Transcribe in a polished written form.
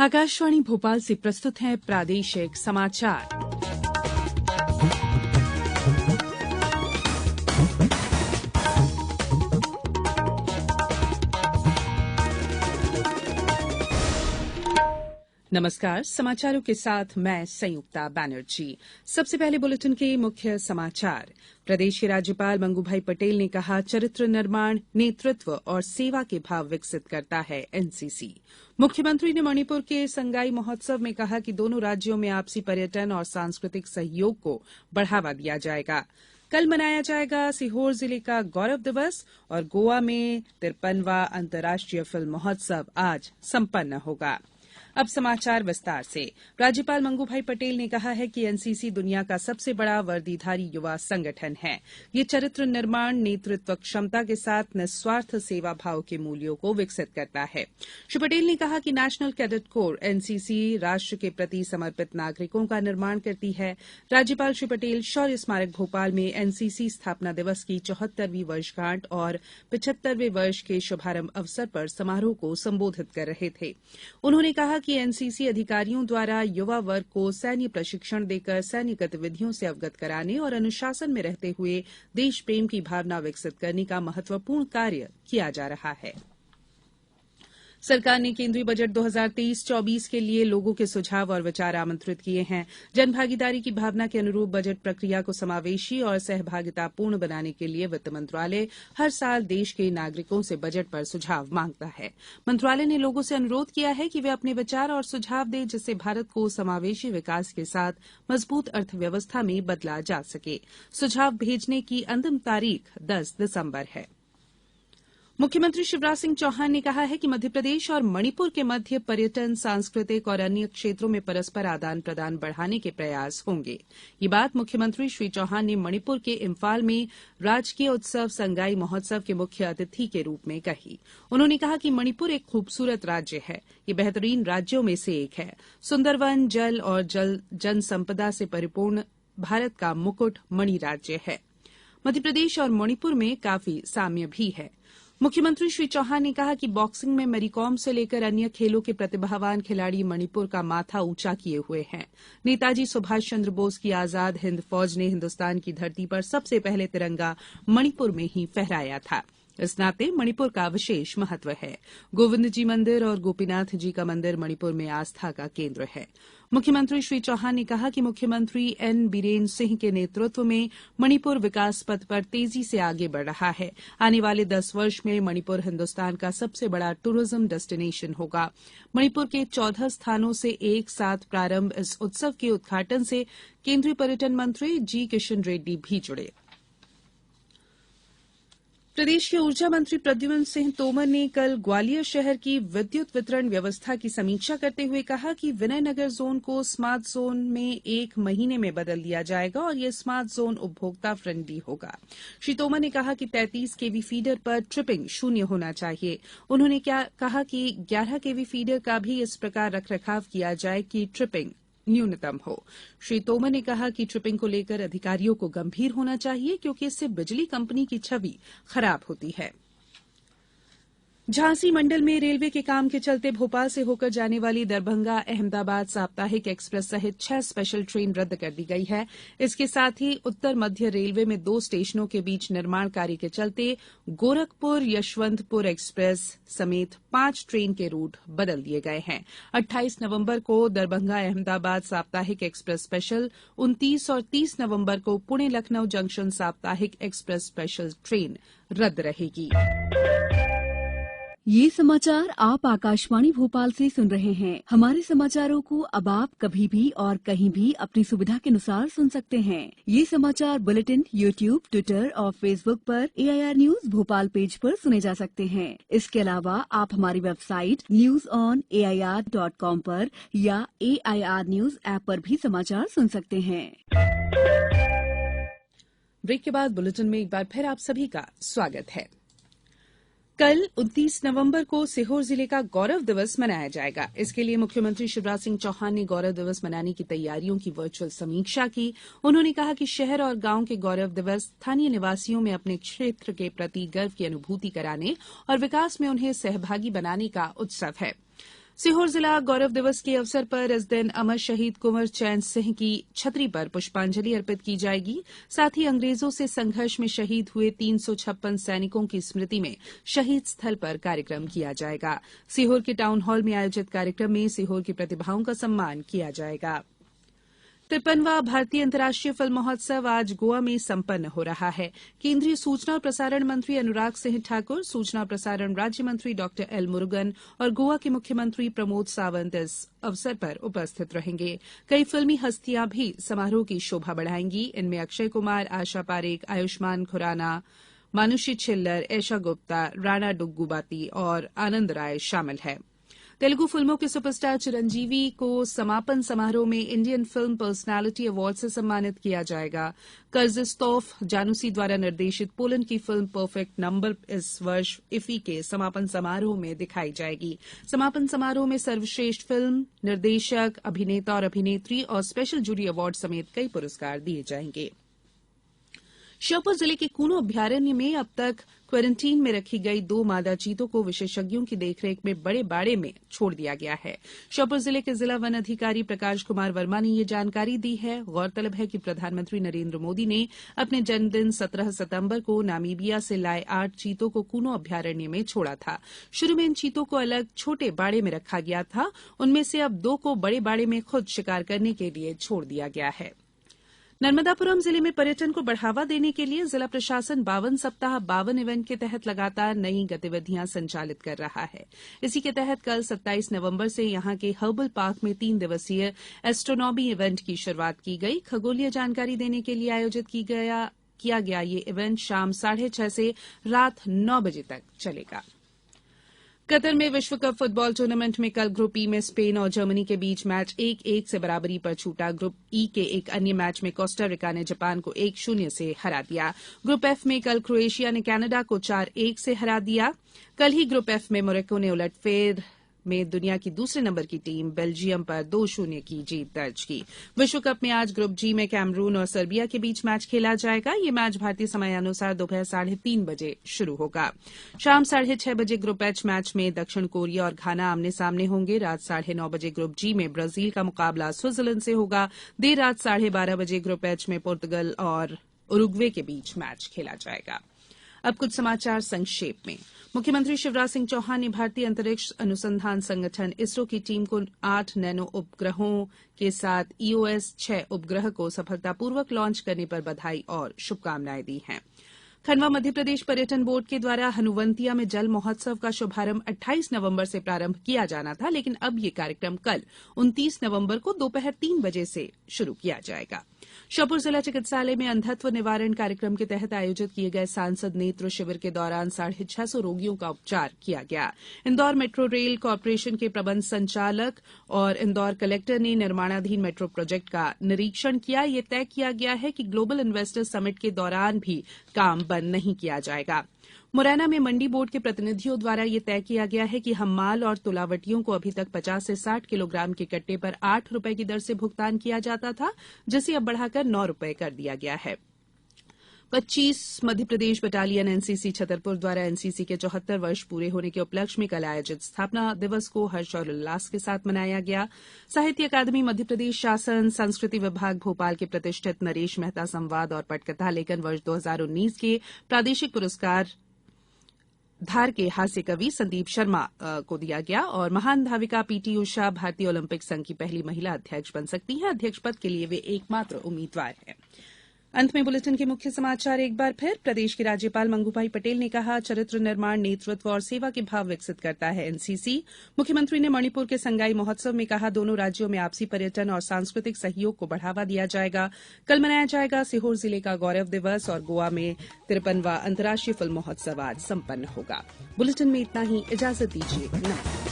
आकाशवाणी भोपाल से प्रस्तुत हैं प्रादेशिक समाचार। नमस्कार, समाचारों के साथ मैं संयुक्ता बैनर्जी। सबसे पहले बुलेटिन के मुख्य समाचार। प्रदेश के राज्यपाल मंगूभाई पटेल ने कहा, चरित्र निर्माण, नेतृत्व और सेवा के भाव विकसित करता है एनसीसी। मुख्यमंत्री ने मणिपुर के संगाई महोत्सव में कहा कि दोनों राज्यों में आपसी पर्यटन और सांस्कृतिक सहयोग को बढ़ावा दिया जाएगा। कल मनाया जाएगा सीहोर जिले का गौरव दिवस और गोवा में 53वां अंतर्राष्ट्रीय फिल्म महोत्सव आज संपन्न होगा। अब समाचार विस्तार से। राज्यपाल मंगूभाई पटेल ने कहा है कि एनसीसी दुनिया का सबसे बड़ा वर्दीधारी युवा संगठन है। ये चरित्र निर्माण, नेतृत्व क्षमता के साथ निस्वार्थ सेवा भाव के मूल्यों को विकसित करता है। श्री पटेल ने कहा कि नेशनल कैडेट कोर एनसीसी राष्ट्र के प्रति समर्पित नागरिकों का निर्माण करती है। राज्यपाल श्री पटेल शौर्य स्मारक भोपाल में एनसीसी स्थापना दिवस की 74वीं वर्षगांठ और 75वें वर्ष के शुभारंभ अवसर पर समारोह को संबोधित कर रहे थे। उन्होंने कहा कि एनसीसी अधिकारियों द्वारा युवा वर्ग को सैन्य प्रशिक्षण देकर सैन्य गतिविधियों से अवगत कराने और अनुशासन में रहते हुए देश प्रेम की भावना विकसित करने का महत्वपूर्ण कार्य किया जा रहा है। सरकार ने केंद्रीय बजट 2023-24 के लिए लोगों के सुझाव और विचार आमंत्रित किए हैं। जनभागीदारी की भावना के अनुरूप बजट प्रक्रिया को समावेशी और सहभागितापूर्ण बनाने के लिए वित्त मंत्रालय हर साल देश के नागरिकों से बजट पर सुझाव मांगता है। मंत्रालय ने लोगों से अनुरोध किया है कि वे अपने विचार और सुझाव दें, जिससे भारत को समावेशी विकास के साथ मजबूत अर्थव्यवस्था में बदला जा सके। सुझाव भेजने की अंतिम तारीख 10 दिसंबर है। मुख्यमंत्री शिवराज सिंह चौहान ने कहा है कि मध्यप्रदेश और मणिपुर के मध्य पर्यटन, सांस्कृतिक और अन्य क्षेत्रों में परस्पर आदान प्रदान बढ़ाने के प्रयास होंगे। ये बात मुख्यमंत्री श्री चौहान ने मणिपुर के इम्फाल में राजकीय उत्सव संगाई महोत्सव के मुख्य अतिथि के रूप में कही। उन्होंने कहा कि मणिपुर एक खूबसूरत राज्य है। ये बेहतरीन राज्यों में से एक है। सुंदरवन, जल और जन संपदा से परिपूर्ण भारत का मुकुट मणि राज्य है। मध्यप्रदेश और मणिपुर में काफी साम्य भी है। मुख्यमंत्री श्री चौहान ने कहा कि बॉक्सिंग में मैरीकॉम से लेकर अन्य खेलों के प्रतिभावान खिलाड़ी मणिपुर का माथा ऊंचा किए हुए हैं। नेताजी सुभाष चंद्र बोस की आजाद हिंद फौज ने हिंदुस्तान की धरती पर सबसे पहले तिरंगा मणिपुर में ही फहराया था। इस नाते मणिपुर का विशेष महत्व है। गोविंद जी मंदिर और गोपीनाथ जी का मंदिर मणिपुर में आस्था का केंद्र है। मुख्यमंत्री श्री चौहान ने कहा कि मुख्यमंत्री एन बीरेन सिंह के नेतृत्व में मणिपुर विकास पथ पर तेजी से आगे बढ़ रहा है। आने वाले 10 वर्ष में मणिपुर हिंदुस्तान का सबसे बड़ा टूरिज्म डेस्टिनेशन होगा। मणिपुर के 14 स्थानों से एक साथ प्रारंभ इस उत्सव के उद्घाटन से केंद्रीय पर्यटन मंत्री जी किशन रेड्डी भी जुड़े। प्रदेश के ऊर्जा मंत्री प्रद्युम्न सिंह तोमर ने कल ग्वालियर शहर की विद्युत वितरण व्यवस्था की समीक्षा करते हुए कहा कि विनयनगर जोन को स्मार्ट जोन में 1 महीने में बदल दिया जाएगा और ये स्मार्ट जोन उपभोक्ता फ्रेंडली होगा। श्री तोमर ने कहा कि 33 केवी फीडर पर ट्रिपिंग शून्य होना चाहिए। उन्होंने कहा कि 11 केवी फीडर का भी इस प्रकार रखरखाव किया जाए कि ट्रिपिंग न्यूनतम हो। श्री तोमर ने कहा कि ट्रिपिंग को लेकर अधिकारियों को गंभीर होना चाहिए, क्योंकि इससे बिजली कंपनी की छवि खराब होती है। झांसी मंडल में रेलवे के काम के चलते भोपाल से होकर जाने वाली दरभंगा अहमदाबाद साप्ताहिक एक्सप्रेस सहित 6 स्पेशल ट्रेन रद्द कर दी गई है। इसके साथ ही उत्तर मध्य रेलवे में 2 स्टेशनों के बीच निर्माण कार्य के चलते गोरखपुर यशवंतपुर एक्सप्रेस समेत 5 ट्रेन के रूट बदल दिए गए हैं। 28 नवंबर को दरभंगा अहमदाबाद साप्ताहिक एक्सप्रेस स्पेशल, 29 और 30 नवंबर को पुणे लखनऊ जंक्शन साप्ताहिक एक्सप्रेस स्पेशल ट्रेन रद्द रहेगी। ये समाचार आप आकाशवाणी भोपाल से सुन रहे हैं। हमारे समाचारों को अब आप कभी भी और कहीं भी अपनी सुविधा के अनुसार सुन सकते हैं। ये समाचार बुलेटिन यूट्यूब, ट्विटर और फेसबुक पर AIR न्यूज भोपाल पेज पर सुने जा सकते हैं। इसके अलावा आप हमारी वेबसाइट newsonair.com पर या AIR न्यूज ऐप पर भी समाचार सुन सकते हैं। ब्रेक के बाद बुलेटिन में एक बार फिर आप सभी का स्वागत है। कल 29 नवंबर को सीहोर जिले का गौरव दिवस मनाया जाएगा। इसके लिए मुख्यमंत्री शिवराज सिंह चौहान ने गौरव दिवस मनाने की तैयारियों की वर्चुअल समीक्षा की। उन्होंने कहा कि शहर और गांव के गौरव दिवस स्थानीय निवासियों में अपने क्षेत्र के प्रति गर्व की अनुभूति कराने और विकास में उन्हें सहभागी बनाने का उत्सव है। सीहोर जिला गौरव दिवस के अवसर पर इस दिन अमर शहीद कुंवर चैन सिंह की छतरी पर पुष्पांजलि अर्पित की जाएगी। साथ ही अंग्रेजों से संघर्ष में शहीद हुए 356 सैनिकों की स्मृति में शहीद स्थल पर कार्यक्रम किया जाएगा। सीहोर के टाउन हॉल में आयोजित कार्यक्रम में सीहोर की प्रतिभाओं का सम्मान किया जाएगा। 53वां भारतीय अंतर्राष्ट्रीय फिल्म महोत्सव आज गोवा में संपन्न हो रहा है। केंद्रीय सूचना और प्रसारण मंत्री अनुराग सिंह ठाकुर, सूचना और प्रसारण राज्य मंत्री डॉ एल मुरुगन और गोवा के मुख्यमंत्री प्रमोद सावंत इस अवसर पर उपस्थित रहेंगे। कई फिल्मी हस्तियां भी समारोह की शोभा बढ़ाएंगी। इनमें अक्षय कुमार, आशा पारेख, आयुष्मान खुराना, मानुषी छिल्लर, ऐशा गुप्ता, राणा डुग्गुबाती और आनंद राय शामिल हैं। तेलुगु फिल्मों के सुपरस्टार चिरंजीवी को समापन समारोह में इंडियन फिल्म पर्सनालिटी अवार्ड से सम्मानित किया जाएगा। कर्जिस्तोफ जानूसी द्वारा निर्देशित पोलैंड की फिल्म परफेक्ट नंबर इस वर्ष इफी के समापन समारोह में दिखाई जाएगी। समापन समारोह में सर्वश्रेष्ठ फिल्म, निर्देशक, अभिनेता और अभिनेत्री और स्पेशल जूरी अवार्ड समेत कई पुरस्कार दिए जाएंगे। श्योपुर जिले के कूनो अभ्यारण्य में अब तक क्वारंटीन में रखी गई 2 मादा चीतों को विशेषज्ञों की देखरेख में बड़े बाड़े में छोड़ दिया गया है। श्योपुर जिले के जिला वन अधिकारी प्रकाश कुमार वर्मा ने ये जानकारी दी है। गौरतलब है कि प्रधानमंत्री नरेंद्र मोदी ने अपने जन्मदिन 17 सितंबर को नामीबिया से लाए 8 चीतों को कूनो अभ्यारण्य में छोड़ा था। शुरू में इन चीतों को अलग छोटे बाड़े में रखा गया था। उनमें से अब 2 को बड़े बाड़े में खुद शिकार करने के लिए छोड़ दिया गया है। नर्मदापुरम जिले में पर्यटन को बढ़ावा देने के लिए जिला प्रशासन 52 सप्ताह 52 इवेंट के तहत लगातार नई गतिविधियां संचालित कर रहा है। इसी के तहत कल 27 नवंबर से यहां के हर्बल पार्क में 3 दिवसीय एस्ट्रोनॉमी इवेंट की शुरुआत की गई। खगोलीय जानकारी देने के लिए आयोजित किया गया ये इवेंट शाम 6:30 से रात 9 बजे तक चलेगा। कतर में विश्व कप फुटबॉल टूर्नामेंट में कल ग्रुप ई में स्पेन और जर्मनी के बीच मैच 1-1 से बराबरी पर छूटा। ग्रुप ई के एक अन्य मैच में कोस्टा रिका ने जापान को 1-0 से हरा दिया। ग्रुप एफ में कल क्रोएशिया ने कनाडा को 4-1 से हरा दिया। कल ही ग्रुप एफ में मोरक्को ने उलटफेर में दुनिया की दूसरे नंबर की टीम बेल्जियम पर 2-0 की जीत दर्ज की। विश्व कप में आज ग्रुप जी में कैमरून और सर्बिया के बीच मैच खेला जाएगा। ये मैच भारतीय समयानुसार दोपहर 3:30 बजे शुरू होगा। शाम 6:30 बजे ग्रुप एच मैच में दक्षिण कोरिया और घाना आमने सामने होंगे। रात 9:30 बजे ग्रुप जी में ब्राजील का मुकाबला स्विट्जरलैंड से होगा। देर रात 12:30 बजे ग्रुप एच में पुर्तगाल और उरुग्वे के बीच मैच खेला जाएगा। अब कुछ समाचार संक्षेप में। मुख्यमंत्री शिवराज सिंह चौहान ने भारतीय अंतरिक्ष अनुसंधान संगठन इसरो की टीम को 8 नैनो उपग्रहों के साथ EOS-6 उपग्रह को सफलतापूर्वक लॉन्च करने पर बधाई और शुभकामनाएं दी हैं। खंडवा मध्यप्रदेश पर्यटन बोर्ड के द्वारा हनुवंतिया में जल महोत्सव का शुभारंभ 28 नवंबर से प्रारंभ किया जाना था, लेकिन अब ये कार्यक्रम कल 29 नवंबर को दोपहर 3 बजे से शुरू किया जाएगा। श्योपुर जिला चिकित्सालय में अंधत्व निवारण कार्यक्रम के तहत आयोजित किए गए सांसद नेत्र शिविर के दौरान 650 रोगियों का उपचार किया गया। इंदौर मेट्रो रेल कॉर्पोरेशन के प्रबंध संचालक और इंदौर कलेक्टर ने निर्माणाधीन मेट्रो प्रोजेक्ट का निरीक्षण किया। ये तय किया गया है कि ग्लोबल इन्वेस्टर समिट के दौरान भी काम बंद नहीं किया जाएगा। मुरैना में मंडी बोर्ड के प्रतिनिधियों द्वारा ये तय किया गया है कि हम्माल और तुलावटियों को अभी तक 50 से 60 किलोग्राम के कट्टे पर 8 रुपए की दर से भुगतान किया जाता था, जिसे अब बढ़ाकर 9 रुपए कर दिया गया है। 25 मध्यप्रदेश बटालियन एनसीसी छतरपुर द्वारा एनसीसी के 74 वर्ष पूरे होने के उपलक्ष्य में कल आयोजित स्थापना दिवस को हर्ष और उल्लास के साथ मनाया गया। साहित्य अकादमी मध्यप्रदेश शासन, संस्कृति विभाग भोपाल के प्रतिष्ठित नरेश मेहता संवाद और पटकथा लेखन वर्ष 2019 के प्रादेशिक पुरस्कार धार के हास्य कवि संदीप शर्मा को दिया गया और महान धाविका पीटी उषा भारतीय ओलंपिक संघ की पहली महिला अध्यक्ष बन सकती हैं। अध्यक्ष पद के लिए वे एकमात्र उम्मीदवार हैं। अंत में बुलेटिन के मुख्य समाचार एक बार फिर। प्रदेश के राज्यपाल मंगूभाई पटेल ने कहा, चरित्र निर्माण, नेतृत्व और सेवा के भाव विकसित करता है एनसीसी। मुख्यमंत्री ने मणिपुर के संगाई महोत्सव में कहा, दोनों राज्यों में आपसी पर्यटन और सांस्कृतिक सहयोग को बढ़ावा दिया जाएगा। कल मनाया जाएगा सीहोर जिले का गौरव दिवस और गोवा में 53वां अंतर्राष्ट्रीय फिल्म महोत्सव आज संपन्न होगा। बुलेटिन में इतना ही। इजाजत दीजिए। नमस्कार।